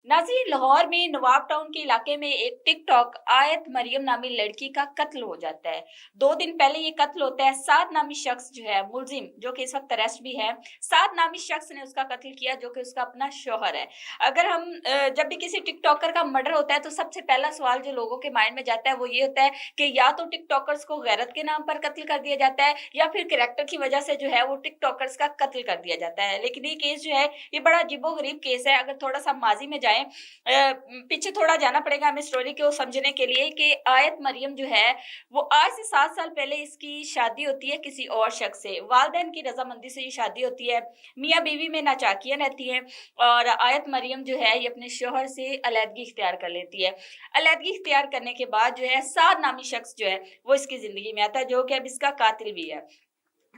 नाज़रीन, लाहौर में नवाब टाउन के इलाके में एक टिकटॉक आयत मरियम नामी लड़की का कत्ल हो जाता है। 2 दिन पहले ये कत्ल होता है। साद नामी शख्स जो है मुलजिम, जो कि इस वक्त अरेस्ट भी है, साद नामी शख्स ने उसका कत्ल किया, जो कि उसका अपना शौहर है। अगर हम जब भी किसी टिकटॉकर का मर्डर होता है तो सबसे पहला सवाल जो लोगों के माइंड में जाता है वो ये होता है कि या तो टिकटॉकर्स को गैरत के नाम पर कत्ल कर दिया जाता है या फिर कैरेक्टर की वजह से जो है वो टिकटॉकर्स का कत्ल कर दिया जाता है। लेकिन ये केस जो है ये बड़ा अजीबोगरीब केस है। अगर थोड़ा सा माजी में जाएं, पीछे थोड़ा जाना पड़ेगा हमें स्टोरी को समझने के लिए कि आयत मरियम जो है वो आज से 7 साल पहले इसकी शादी होती है किसी और शख्स से। वालिदैन की रजामंदी से ये शादी होती है। मियाँ बीवी में नाचाकियां रहती हैं और आयत मरियम जो है ये अपने शोहर से अलहदगी इख्तियार कर लेती है। अलहदगी इख्तियार करने के बाद जो है साद नामी शख्स जो है वो इसकी जिंदगी में आता है, जो कि अब इसका कातिल भी है।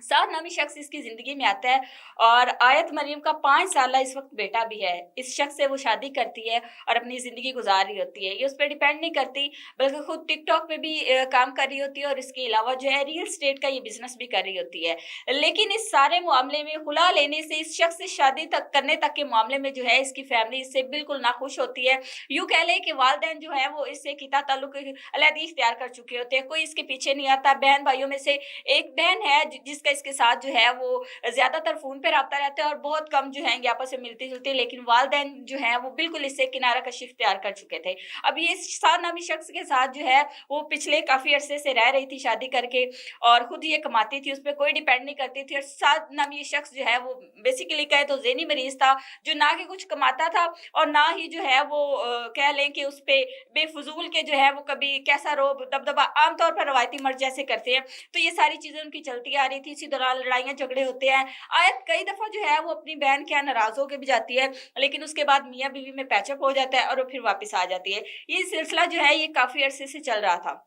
साद नामी शख्स इसकी जिंदगी में आता है और आयत मरियम का 5 साल इस वक्त बेटा भी है। इस शख्स से वो शादी करती है और अपनी जिंदगी गुजार रही होती है। ये उस पर डिपेंड नहीं करती, बल्कि खुद टिकटॉक पे भी काम कर रही होती है और इसके अलावा जो है रियल स्टेट का ये बिजनेस भी कर रही होती है। लेकिन इस सारे मामले में खुला लेने से, इस शख्स से शादी तक करने तक के मामले में जो है इसकी फैमिली इससे बिल्कुल नाखुश होती है। यूं कह ले कि वालिदैन जो है वो इससे किता ताल्लुक अलहदगी इख्तियार कर चुके होते हैं, कोई इसके पीछे नहीं आता। बहन भाइयों में से एक बहन है जिसका इसके साथ जो है वो ज्यादातर फोन पे रब्ता रहता है और बहुत कम जो है ये आपस में मिलती जुलती है। लेकिन वालिदैन जो है वो बिल्कुल इससे किनारा कशी इख्तियार कर चुके थे। अब ये साद नामी शख्स के साथ जो है वो पिछले काफी अरसे से रह रही थी शादी करके और खुद ये कमाती थी, उस पर कोई डिपेंड नहीं करती थी। और साद नामी शख्स जो है वो बेसिकली कहे तो ज़हनी मरीज था, जो ना कि कुछ कमाता था और ना ही जो है वो कह लें कि उस पे बेफजूल के जो है वो कभी कैसा रोब दबदबा आमतौर पर रवायती मर्द जैसे करते हैं, तो ये सारी चीजें उनकी चलती आ रही थी। इसी दौरान लड़ाइयाँ झगड़े होते हैं। आयत कई दफा जो है वो अपनी बहन के यहाँ नाराज होकर भी जाती है, लेकिन उसके बाद मियाँ बीवी में पैचअप हो जाता है और वो फिर वापस आ जाती है। ये सिलसिला जो है ये काफी अरसे से चल रहा था।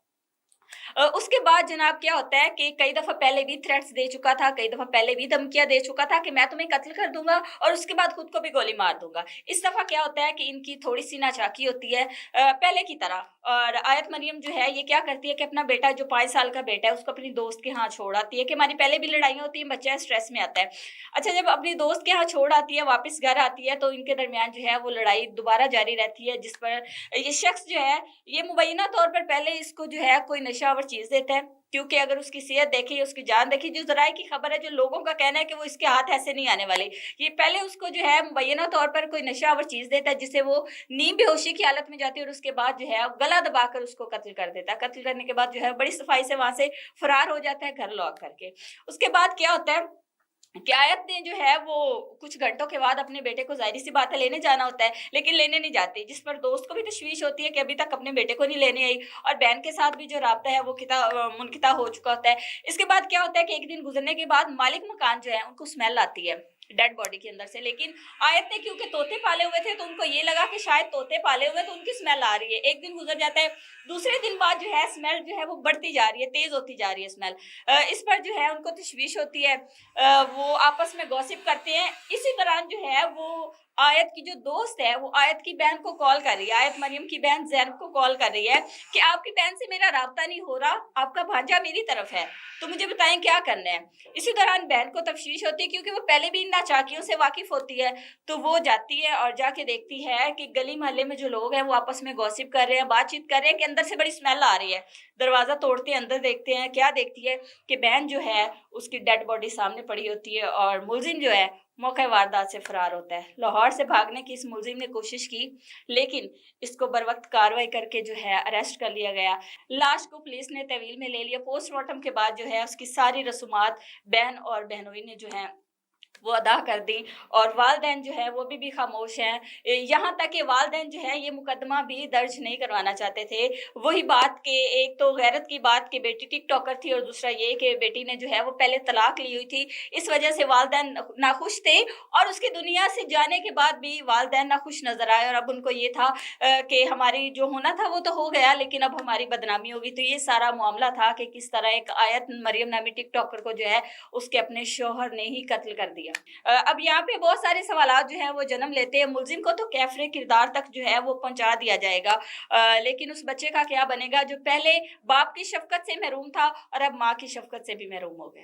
उसके बाद जनाब क्या होता है कि कई दफा पहले भी थ्रेट्स दे चुका था, कई दफा पहले भी धमकियां दे चुका था कि मैं तुम्हें कत्ल कर दूंगा और उसके बाद खुद को भी गोली मार दूंगा। इस दफा क्या होता है कि इनकी थोड़ी सी नाचाकी होती है पहले की तरह। और आयत मरियम जो है ये क्या करती है कि अपना बेटा जो 5 साल का बेटा है उसको अपनी दोस्त के यहाँ छोड़ आती है कि हमारी पहले भी लड़ाइयाँ होती हैं, बच्चा स्ट्रेस में आता है। अच्छा, जब अपनी दोस्त के यहाँ छोड़ आती है, वापस घर आती है, तो इनके दरमियान जो है वो लड़ाई दोबारा जारी रहती है, जिस पर ये शख्स जो है ये मुबैना तौर पर पहले इसको जो है कोई नशावर चीज देता है, क्योंकि अगर उसकी सेहत देखी, उसकी जान देखी, जो जराए की खबर है, जो लोगों का कहना है कि वो इसके हाथ ऐसे नहीं आने वाले, ये पहले उसको जो है मुबैना तौर पर कोई नशावर चीज देता है जिससे वो नींद बेहोशी की हालत में जाती है और उसके बाद जो है गला दबाकर उसको कत्ल कर देता है। कत्ल करने के बाद जो है बड़ी सफाई से वहां से फरार हो जाता है घर लौट करके। उसके बाद क्या होता है कि आयत ने जो है वो कुछ घंटों के बाद अपने बेटे को, जाहिर सी बात है लेने जाना होता है, लेकिन लेने नहीं जाती, जिस पर दोस्त को भी तशवीश होती है कि अभी तक अपने बेटे को नहीं लेने आई और बहन के साथ भी जो राब्ता है वो मुनकिता हो चुका होता है। इसके बाद क्या होता है कि एक दिन गुजरने के बाद मालिक मकान जो है उनको स्मेल आती है डेड बॉडी के अंदर से। लेकिन आयत ने क्योंकि तोते पाले हुए थे तो उनको ये लगा कि शायद तोते पाले हुए तो उनकी स्मेल आ रही है। एक दिन गुजर जाता है, दूसरे दिन बाद जो है स्मेल जो है वो बढ़ती जा रही है, तेज होती जा रही है स्मेल। इस पर जो है उनको तशवीश होती है, वो आपस में गॉसिप करते हैं। इसी दौरान जो है वो आयत की जो दोस्त है वो आयत की बहन को कॉल कर रही है, आयत मरियम की बहन ज़ैनब को कॉल कर रही है कि आपकी बहन से मेरा राब्ता नहीं हो रहा, आपका भांजा मेरी तरफ है, तो मुझे बताएं क्या करना है। इसी दौरान बहन को तफ्शीश होती है, क्योंकि वो पहले भी इन नाचाकियों से वाकिफ होती है, तो वो जाती है और जाके देखती है कि गली मोहल्ले में जो लोग हैं वो आपस में गॉसिप कर रहे हैं, बातचीत कर रहे हैं कि अंदर से बड़ी स्मेल आ रही है। दरवाजा तोड़ते हैं, अंदर देखते हैं, क्या देखती है कि बहन जो है उसकी डेड बॉडी सामने पड़ी होती है और मुलजिम जो है मौके वारदात से फरार होता है। लाहौर से भागने की इस मुलजिम ने कोशिश की, लेकिन इसको बर वक्त कार्रवाई करके जो है अरेस्ट कर लिया गया। लाश को पुलिस ने तहवील में ले लिया। पोस्टमार्टम के बाद जो है उसकी सारी रसूमात बहन और बहनोई ने जो है वो अदा कर दी और वालिदैन जो है वो भी खामोश हैं। यहाँ तक कि वालिदैन जो है ये मुकदमा भी दर्ज नहीं करवाना चाहते थे। वही बात कि एक तो गैरत की बात कि बेटी टिकटॉकर थी और दूसरा ये कि बेटी ने जो है वो पहले तलाक ली हुई थी, इस वजह से वालिदैन नाखुश थे और उसकी दुनिया से जाने के बाद भी वालिदैन नाखुश नजर आए और अब उनको ये था कि हमारी जो होना था वो तो हो गया, लेकिन अब हमारी बदनामी होगी। तो ये सारा मामला था कि किस तरह एक आयत मरियम नामी टिकटॉकर को जो है उसके अपने शौहर ने ही कत्ल कर दिया। अब यहाँ पे बहुत सारे सवालात जो हैं वो जन्म लेते हैं। मुलजिम को तो कैफरे किरदार तक जो है वो पहुंचा दिया जाएगा, लेकिन उस बच्चे का क्या बनेगा जो पहले बाप की शफकत से महरूम था और अब माँ की शफकत से भी महरूम हो गया।